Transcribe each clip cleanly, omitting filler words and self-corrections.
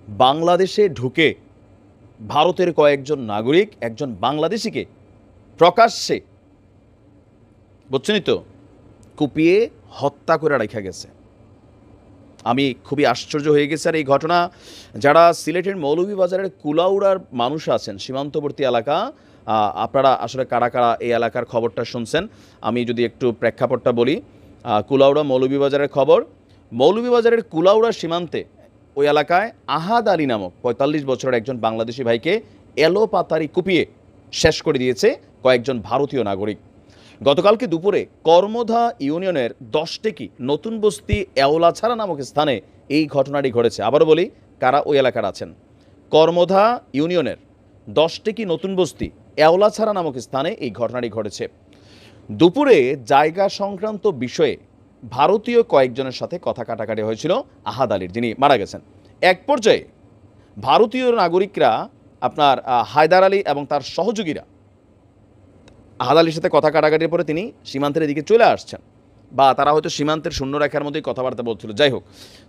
বাংলাদেশে ঢুকে ভারতের কয়েকজন নাগরিক একজন বাংলাদেশিকে প্রকাশ্যে, বুঝছেনই তো, কুপিয়ে হত্যা করে রেখে গেছে। আমি খুবই আশ্চর্য হয়ে গেছি। আর এই ঘটনা যারা সিলেটের মৌলভীবাজারের কুলাউড়ার মানুষ আছেন, সীমান্তবর্তী এলাকা, আপনারা আসলে কারা কারা এই এলাকার খবরটা শুনছেন আমি যদি একটু প্রেক্ষাপটটা বলি। কুলাউড়া মৌলভীবাজারের খবর। মৌলভীবাজারের কুলাউড়া সীমান্তে ওই এলাকায় আহাদ আলী নামক ৪৫ বছরের একজন বাংলাদেশি ভাইকে এলোপাতাড়ি কুপিয়ে শেষ করে দিয়েছে কয়েকজন ভারতীয় নাগরিক। গতকালকে দুপুরে কর্মধা ইউনিয়নের ১০ টেকি নতুন বস্তি এওলাছাড়া নামক স্থানে এই ঘটনাটি ঘটেছে। আবারও বলি, কারা ওই এলাকার আছেন। কর্মধা ইউনিয়নের ১০ টেকি নতুন বস্তি এওলাছাড়া নামক স্থানে এই ঘটনাটি ঘটেছে। দুপুরে জায়গা সংক্রান্ত বিষয়ে ভারতীয় কয়েকজনের সাথে কথা কাটাকাটি হয়েছিল আহাদ আলীর, যিনি মারা গেছেন। এক পর্যায়ে ভারতীয় নাগরিকরা আপনার হায়দার আলী এবং তার সহযোগীরা আহাদ আলীর সাথে কথা কাটাকাটির পরে তিনি সীমান্তের দিকে চলে আসছেন, বা তারা হয়তো সীমান্তের শূন্যরেখার মধ্যেই কথাবার্তা বলছিল, যাই হোক।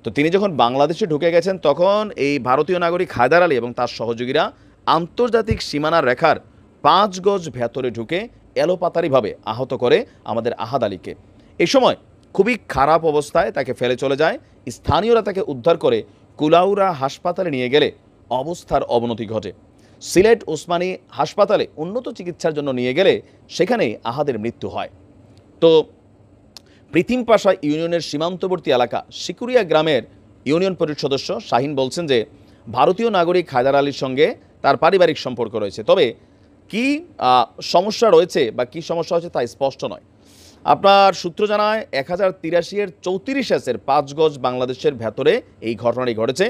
তো তিনি যখন বাংলাদেশে ঢুকে গেছেন তখন এই ভারতীয় নাগরিক হায়দার আলী এবং তার সহযোগীরা আন্তর্জাতিক সীমানার রেখার ৫ গজ ভেতরে ঢুকে এলোপাতাড়িভাবে আহত করে আমাদের আহাদ আলীকে। এই সময় খুবই খারাপ অবস্থায় তাকে ফেলে চলে যায়। স্থানীয়রা তাকে উদ্ধার করে কুলাউড়া হাসপাতালে নিয়ে গেলে অবস্থার অবনতি ঘটে। সিলেট ওসমানী হাসপাতালে উন্নত চিকিৎসার জন্য নিয়ে গেলে সেখানেই আহাদের মৃত্যু হয়। তো প্রীতিমপাশা ইউনিয়নের সীমান্তবর্তী এলাকা শিকুরিয়া গ্রামের ইউনিয়ন পরিষদ সদস্য শাহিন বলছেন যে ভারতীয় নাগরিক হায়দার আলীর সঙ্গে তার পারিবারিক সম্পর্ক রয়েছে, তবে কি সমস্যা রয়েছে বা কি সমস্যা হয়েছে তা স্পষ্ট নয়। আপনার সূত্র জানায় ১০৮৩ 34 ৫ গজ বাংলাদেশের ভেতরে এই ঘটনাটি ঘটেছে।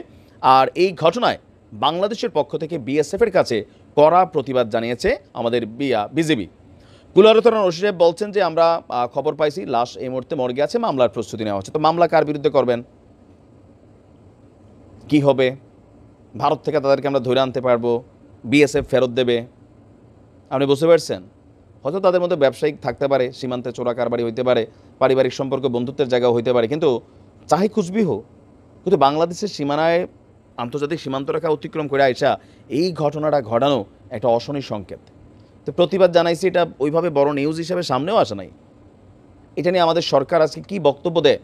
আর এই ঘটনায় বাংলাদেশের পক্ষ থেকে বিএসএফের কাছে কড়া প্রতিবাদ জানিয়েছে আমাদের বিজিবি। কুলাউড়া থানার ওসি সাহেব বলছেন যে আমরা খবর পাইছি লাশ এই মুহূর্তে মর্গে আছে, মামলার প্রস্তুতি নেওয়া হচ্ছে। তো মামলা কার বিরুদ্ধে করবেন, কি হবে? ভারত থেকে তাদেরকে আমরা ধরে আনতে পারবো, বিএসএফ ফেরত দেবে? আপনি বুঝতে পারছেন? হয়তো তাদের মধ্যে ব্যবসায়িক থাকতে পারে, সীমান্তে চোরা কারবারি হইতে পারে, পারিবারিক সম্পর্ক বন্ধুত্বের জায়গাও হইতে পারে, কিন্তু চাহে খুঁজবি হোক, কিন্তু বাংলাদেশের সীমানায় আন্তর্জাতিক সীমান্ত রেখা অতিক্রম করে আইসা এই ঘটনাটা ঘটানো একটা অশনি সংকেত। তো প্রতিবাদ জানাইছি, এটা ওইভাবে বড় নিউজ হিসেবে সামনেও আসে নাই। এটা নিয়ে আমাদের সরকার আজকে কি বক্তব্য দেয়?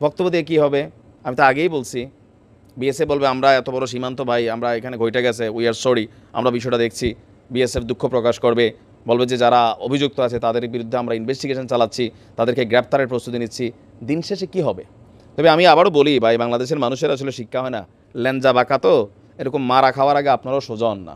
বক্তব্য দিয়ে কী হবে? আমি তো আগেই বলছি, বিএসএফ বলবে আমরা এত বড় সীমান্ত ভাই, আমরা এখানে ঘটে গেছে, উই আর সরি, আমরা বিষয়টা দেখছি। বিএসএফ দুঃখ প্রকাশ করবে, বলবে যে যারা অভিযুক্ত আছে তাদের বিরুদ্ধে আমরা ইনভেস্টিগেশন চালাচ্ছি, তাদেরকে গ্রেপ্তারের প্রস্তুতি নিচ্ছি। দিন শেষে কী হবে? তবে আমি আবারও বলি ভাই, বাংলাদেশের মানুষের আসলে শিক্ষা হয় না, ল্যাঞ্জা বাঁকা, তো এরকম মারা খাওয়ার আগে আপনারাও সোজা হন না।